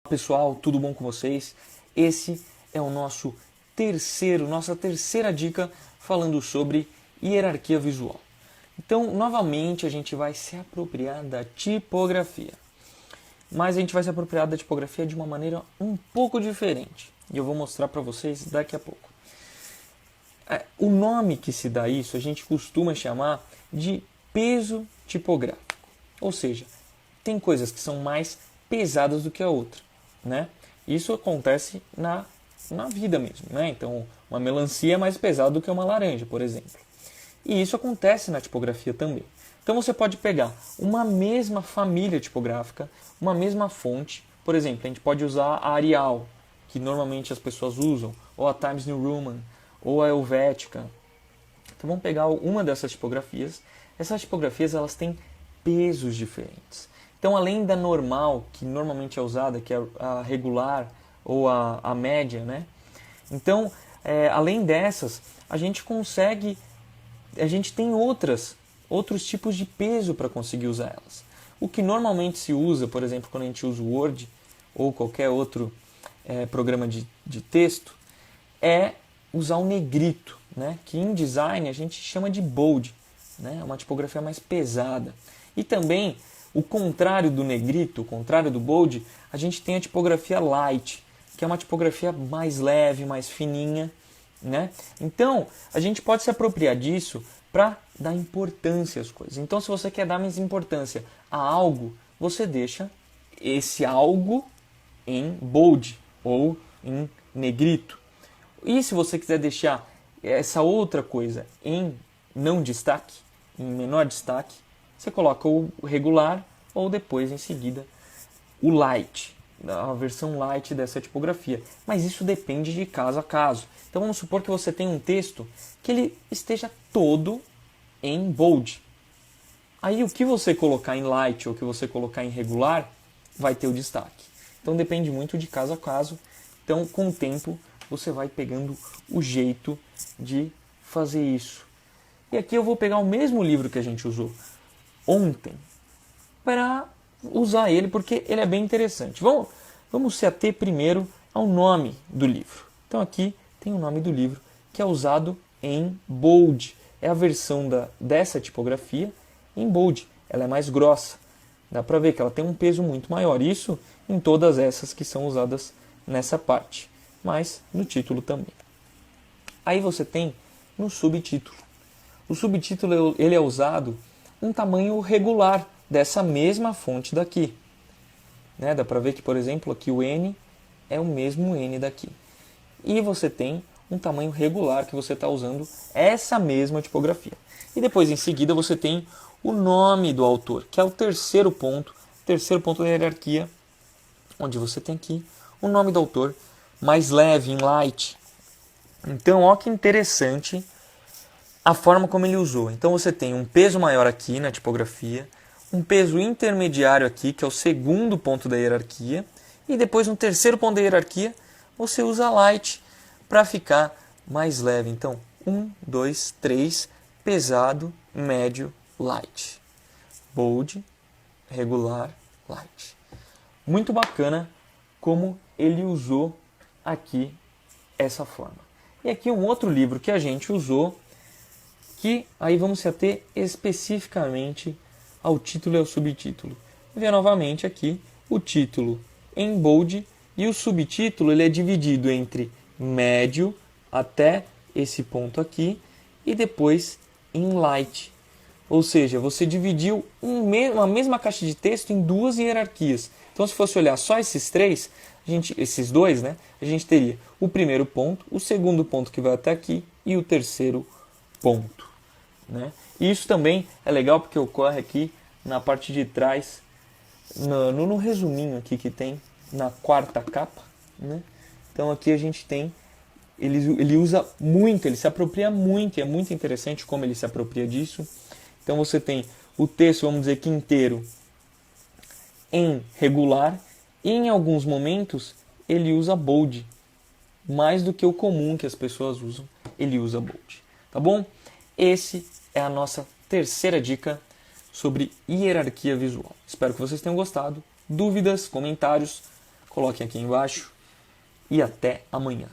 Pessoal, tudo bom com vocês? Esse é o nossa terceira dica falando sobre hierarquia visual. Então, novamente, a gente vai se apropriar da tipografia. Mas a gente vai se apropriar da tipografia de uma maneira um pouco diferente. E eu vou mostrar para vocês daqui a pouco. O nome que se dá a isso, a gente costuma chamar de peso tipográfico. Ou seja, tem coisas que são mais pesadas do que a outra, né? Isso acontece na vida mesmo, né? Então, uma melancia é mais pesada do que uma laranja, por exemplo. E isso acontece na tipografia também. Então você pode pegar uma mesma família tipográfica, uma mesma fonte. Por exemplo, a gente pode usar a Arial, que normalmente as pessoas usam, ou a Times New Roman, ou a Helvetica. Então vamos pegar uma dessas tipografias. Essas tipografias elas têm pesos diferentes. Então, além da normal, que normalmente é usada, que é a regular ou a média, né? Então, além dessas, a gente tem outros tipos de peso para conseguir usar elas. O que normalmente se usa, por exemplo, quando a gente usa o Word ou qualquer outro programa de texto, é usar o negrito, né? Que em design a gente chama de bold, né? É uma tipografia mais pesada. E também, o contrário do negrito, o contrário do bold, a gente tem a tipografia light, que é uma tipografia mais leve, mais fininha, né? Então, a gente pode se apropriar disso para dar importância às coisas. Então, se você quer dar mais importância a algo, você deixa esse algo em bold ou em negrito. E se você quiser deixar essa outra coisa em não destaque, em menor destaque, você coloca o regular ou depois, em seguida, o light, a versão light dessa tipografia. Mas isso depende de caso a caso. Então vamos supor que você tem um texto que ele esteja todo em bold. Aí o que você colocar em light ou o que você colocar em regular vai ter o destaque. Então depende muito de caso a caso. Então com o tempo você vai pegando o jeito de fazer isso. E aqui eu vou pegar o mesmo livro que a gente usou ontem para usar ele, porque ele é bem interessante. Vamos se ater primeiro ao nome do livro. Então aqui tem o nome do livro, que é usado em bold. É a versão dessa tipografia em bold. Ela é mais grossa. Dá para ver que ela tem um peso muito maior. Isso em todas essas que são usadas nessa parte, mas no título também. Aí você tem no subtítulo. O subtítulo ele é usado um tamanho regular dessa mesma fonte daqui. Né? Dá para ver que, por exemplo, aqui o N é o mesmo N daqui. E você tem um tamanho regular que você está usando essa mesma tipografia. E depois, em seguida, você tem o nome do autor, que é o terceiro ponto da hierarquia, onde você tem aqui o nome do autor, mais leve, em light. Então, olha que interessante a forma como ele usou. Então você tem um peso maior aqui na tipografia, um peso intermediário aqui, que é o segundo ponto da hierarquia, e depois no terceiro ponto da hierarquia você usa light para ficar mais leve. Então 1, 2, 3, pesado, médio, light. Bold, regular, light. Muito bacana como ele usou aqui essa forma. E aqui um outro livro que a gente usou, que aí vamos se ater especificamente ao título e ao subtítulo. Vê novamente aqui o título em bold e o subtítulo ele é dividido entre médio até esse ponto aqui e depois em light. Ou seja, você dividiu uma mesma caixa de texto em duas hierarquias. Então, se fosse olhar só esses dois, né, a gente teria o primeiro ponto, o segundo ponto que vai até aqui e o terceiro ponto. Né? E isso também é legal porque ocorre aqui na parte de trás, no resuminho aqui que tem na quarta capa. Né? Então aqui a gente tem, ele usa muito, ele se apropria muito, e é muito interessante como ele se apropria disso. Então você tem o texto, vamos dizer que inteiro, em regular, e em alguns momentos ele usa bold, mais do que o comum que as pessoas usam, ele usa bold. Tá bom? Esse é a nossa terceira dica sobre hierarquia visual. Espero que vocês tenham gostado. Dúvidas, comentários, coloquem aqui embaixo e até amanhã.